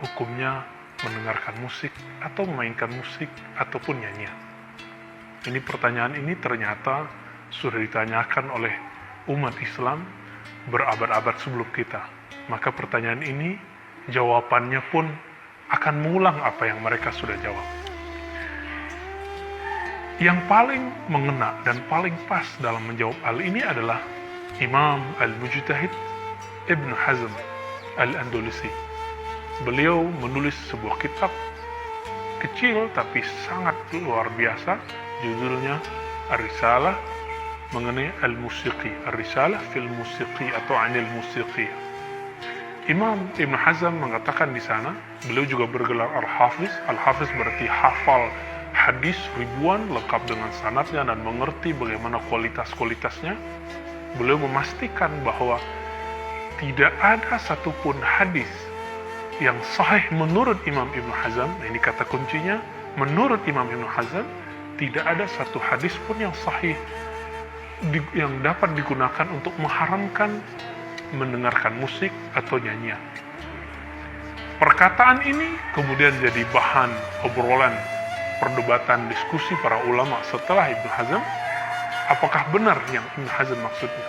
hukumnya mendengarkan musik atau memainkan musik ataupun nyanyian? Ini pertanyaan ini ternyata sudah ditanyakan oleh umat Islam berabad-abad sebelum kita. Maka pertanyaan ini jawabannya pun akan mengulang apa yang mereka sudah jawab. Yang paling mengena dan paling pas dalam menjawab hal ini adalah Imam Al-Mujtahid Ibn Hazm Al-Andalusi. Beliau menulis sebuah kitab kecil tapi sangat luar biasa, judulnya Ar-Risalah mengenai Al-Musiqi, Ar-Risalah fil Musiqi atau Anil Musiqi. Imam Ibn Hazm mengatakan di sana, beliau juga bergelar Al-Hafiz. Al-Hafiz berarti hafal hadis ribuan lengkap dengan sanadnya dan mengerti bagaimana kualitas-kualitasnya. Beliau memastikan bahwa tidak ada satupun hadis yang sahih menurut Imam Ibn Hazm. Ini kata kuncinya, menurut Imam Ibn Hazm tidak ada satu hadis pun yang sahih yang dapat digunakan untuk mengharamkan mendengarkan musik atau nyanyian. Perkataan ini kemudian jadi bahan obrolan, perdebatan, diskusi para ulama setelah Ibn Hazm. Apakah benar yang Ibn Hazm maksudnya?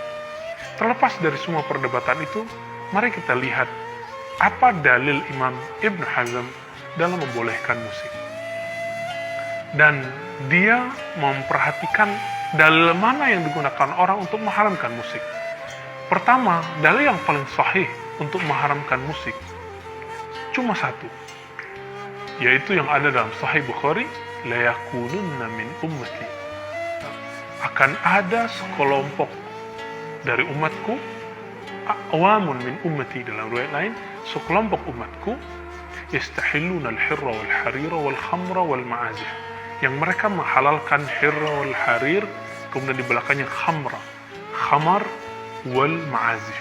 Terlepas dari semua perdebatan itu, mari kita lihat apa dalil Imam Ibn Hazm dalam membolehkan musik. Dan dia memperhatikan dalil mana yang digunakan orang untuk mengharamkan musik. Pertama, dalil yang paling sahih untuk mengharamkan musik cuma satu, yaitu yang ada dalam Sahih Bukhari, la yakununna min ummati, akan ada sekelompok dari umatku, awamun min ummati dalam riwayat lain, sekelompok umatku, yastahilluna al-hirra wal harira wal khamra wal ma'azif, yang mereka menghalalkan hirra wal harir, kemudian di belakangnya khamar wal ma'azif.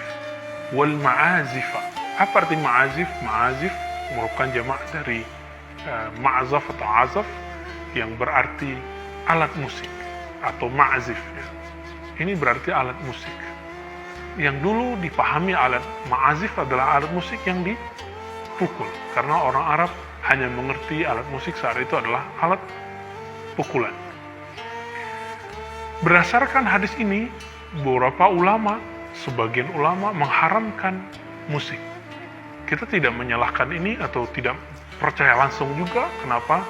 Wal ma'azifa, apa arti ma'azif? Ma'azif merupakan jamak dari ma'azaf atau azaf, yang berarti alat musik atau ma'azif ya. Ini berarti alat musik. Yang dulu dipahami alat ma'azif adalah alat musik yang dipukul, karena orang Arab hanya mengerti alat musik saat itu adalah alat pukulan. Berdasarkan hadis ini, beberapa ulama, sebagian ulama mengharamkan musik. Kita tidak menyalahkan ini atau tidak percaya langsung juga. Kenapa?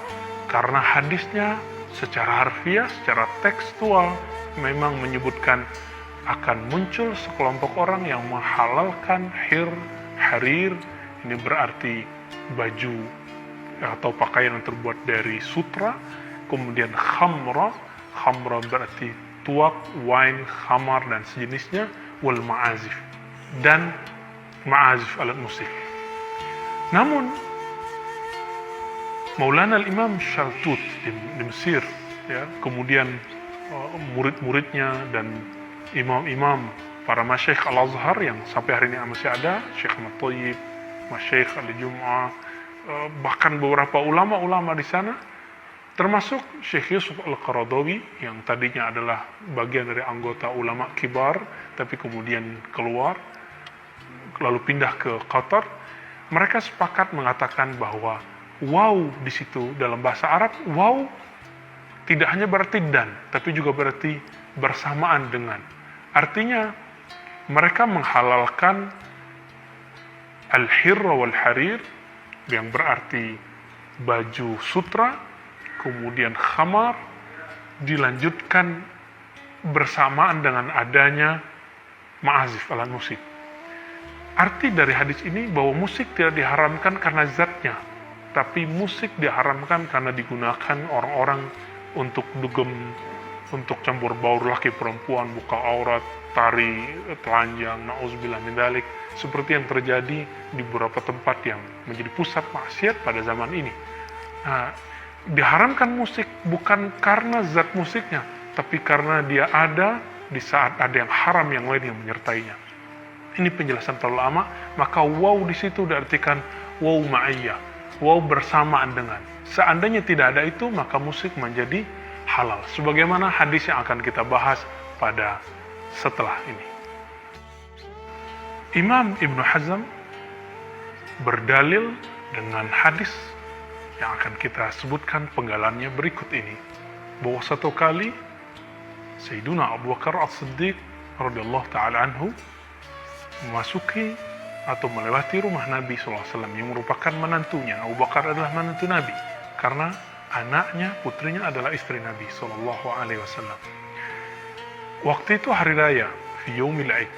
Karena hadisnya secara harfiah, secara tekstual memang menyebutkan akan muncul sekelompok orang yang menghalalkan harir. Ini berarti baju atau pakaian yang terbuat dari sutra. Kemudian khamra berarti tuak, wine, khamar dan sejenisnya. Wal ma'azif, dan ma'azif alat musik. Namun Maulana al-Imam Shaltut di Mesir ya, kemudian murid-muridnya dan imam-imam para masyaikh Al-Azhar yang sampai hari ini masih ada, Syekh Ahmad Thayyib, Masyaikh Al-Jum'ah, bahkan beberapa ulama-ulama di sana, termasuk Syekh Yusuf Al-Qaradawi yang tadinya adalah bagian dari anggota ulama kibar tapi kemudian keluar lalu pindah ke Qatar. Mereka sepakat mengatakan bahwa waw di situ dalam bahasa Arab, waw tidak hanya berarti dan, tapi juga berarti bersamaan dengan. Artinya mereka menghalalkan al-hirra wal harir yang berarti baju sutra, kemudian khamar dilanjutkan bersamaan dengan adanya ma'azif alat musik. Arti dari hadis ini bahwa musik tidak diharamkan karena zatnya, tapi musik diharamkan karena digunakan orang-orang untuk dugem, untuk campur baur laki perempuan, buka aurat, tari, telanjang, na'udzubillah min dzalik, seperti yang terjadi di beberapa tempat yang menjadi pusat maksiat pada zaman ini. Nah, diharamkan musik bukan karena zat musiknya, tapi karena dia ada di saat ada yang haram yang lain yang menyertainya. Ini penjelasan para ulama. Maka waw di situ diartikan waw ma'iyah, waw bersamaan dengan. Seandainya tidak ada itu, maka musik menjadi halal. Sebagaimana hadis yang akan kita bahas pada setelah ini. Imam Ibn Hazm berdalil dengan hadis yang akan kita sebutkan penggalannya berikut ini, bahwa satu kali Sayyiduna Abu Bakar As-Siddiq radhiyallahu ta'ala anhu memasuki atau melewati rumah Nabi SAW yang merupakan menantunya. Abu Bakar adalah menantu Nabi karena anaknya, putrinya adalah istri Nabi SAW. Waktu itu hari raya, fi yaumil Aid.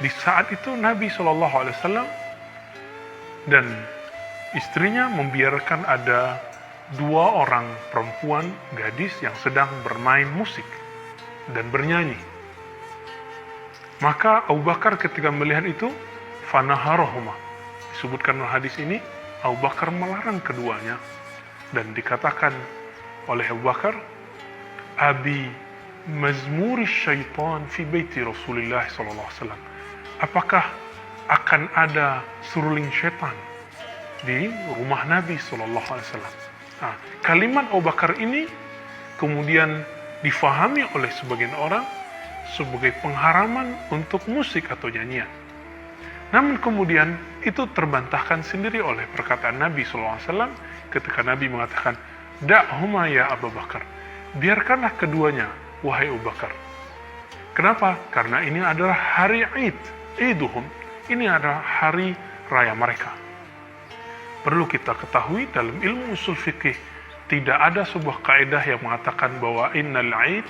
Di saat itu Nabi SAW dan istrinya membiarkan ada dua orang perempuan gadis yang sedang bermain musik dan bernyanyi. Maka Abu Bakar ketika melihat itu, fanaharahuma. Disebutkan dalam hadis ini, Abu Bakar melarang keduanya dan dikatakan oleh Abu Bakar, abi mazmuri syaitan fi baiti Rasulullah SAW. Apakah akan ada seruling syaitan di rumah Nabi SAW? Nah, kalimat Abu Bakar ini kemudian difahami oleh sebagian orang sebagai pengharaman untuk musik atau nyanyian. Namun kemudian itu terbantahkan sendiri oleh perkataan Nabi SAW ketika Nabi mengatakan, da'huma ya Abu Bakar, biarkanlah keduanya, wahai Abu Bakar. Kenapa? Karena ini adalah hari Id, Iduhum, ini adalah hari raya mereka. Perlu kita ketahui dalam ilmu usul fikih, tidak ada sebuah kaidah yang mengatakan bahwa innal Id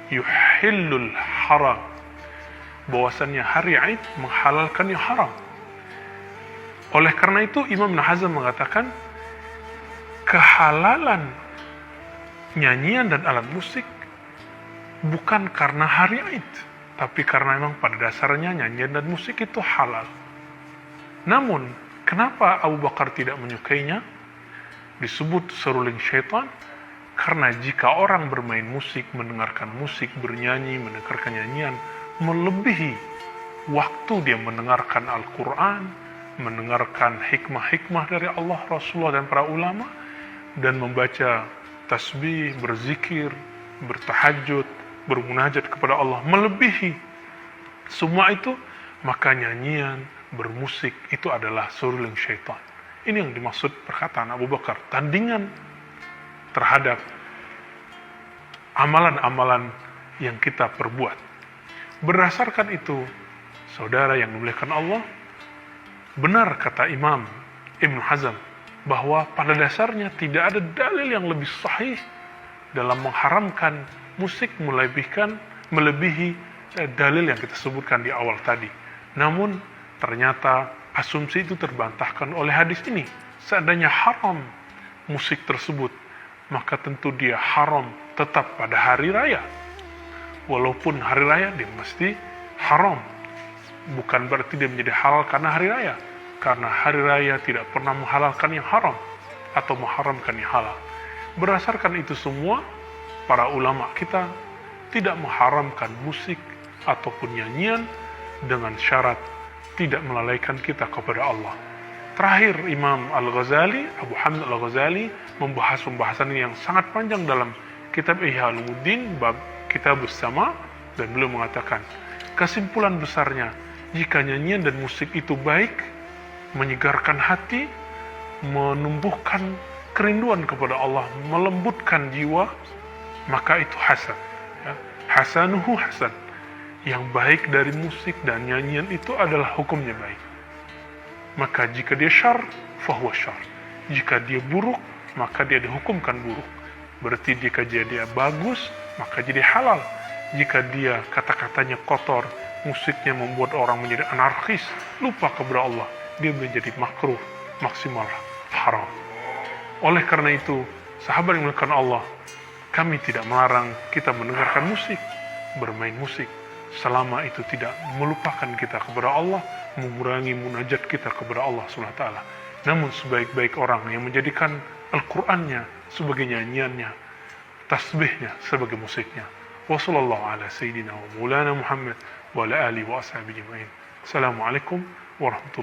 yuhillul haram, bahwasannya hari Id menghalalkan yang haram. Oleh karena itu Imam Ibn Hazm mengatakan kehalalan nyanyian dan alat musik bukan karena hari Id, tapi karena memang pada dasarnya nyanyian dan musik itu halal. Namun kenapa Abu Bakar tidak menyukainya? Disebut seruling syaitan karena jika orang bermain musik, mendengarkan musik, bernyanyi, mendengarkan nyanyian, melebihi waktu dia mendengarkan Al-Quran, mendengarkan hikmah-hikmah dari Allah, Rasulullah, dan para ulama, dan membaca tasbih, berzikir, bertahajud, bermunajat kepada Allah, melebihi semua itu, maka nyanyian, bermusik itu adalah seruling syaitan. Ini yang dimaksud perkataan Abu Bakar, tandingan terhadap amalan-amalan yang kita perbuat. Berdasarkan itu, saudara yang dimuliakan Allah, benar kata Imam Ibn Hazm bahwa pada dasarnya tidak ada dalil yang lebih sahih dalam mengharamkan musik melebihi dalil yang kita sebutkan di awal tadi. Namun ternyata asumsi itu terbantahkan oleh hadis ini. Seandainya haram musik tersebut, maka tentu dia haram tetap pada hari raya. Walaupun hari raya dia mesti haram. Bukan berarti dia menjadi halal karena hari raya. Karena hari raya tidak pernah menghalalkan yang haram atau mengharamkan yang halal. Berdasarkan itu semua, para ulama kita tidak mengharamkan musik ataupun nyanyian dengan syarat tidak melalaikan kita kepada Allah. Terakhir, Imam Al-Ghazali, Abu Hamid Al-Ghazali, membahas pembahasan ini yang sangat panjang dalam kitab Ihya Ulumuddin, bab Kitabus Sama, dan beliau mengatakan, kesimpulan besarnya, jika nyanyian dan musik itu baik, menyegarkan hati, menumbuhkan kerinduan kepada Allah, melembutkan jiwa, maka itu hasan. Ya. Hasanuhu hasan. Yang baik dari musik dan nyanyian itu adalah hukumnya baik. Maka jika dia syar, fahuwa syar. Jika dia buruk, maka dia dihukumkan buruk. Berarti jika dia bagus, maka jadi halal. Jika dia kata-katanya kotor, musiknya membuat orang menjadi anarkis, lupa kepada Allah, dia menjadi makruh, maksimal haram. Oleh karena itu, sahabat yang dimuliakan Allah, kami tidak melarang kita mendengarkan musik, bermain musik, selama itu tidak melupakan kita kepada Allah, mengurangi munajat kita kepada Allah SWT. Namun sebaik-baik orang yang menjadikan Al-Qur'annya sebagai nyanyiannya, tasbihnya sebagai musiknya. Wassallallahu ala sayyidina wa maulana Muhammad wa ala alihi wa ashabihi ajma'in. Assalamualaikum warahmatullahi wabarakatuh.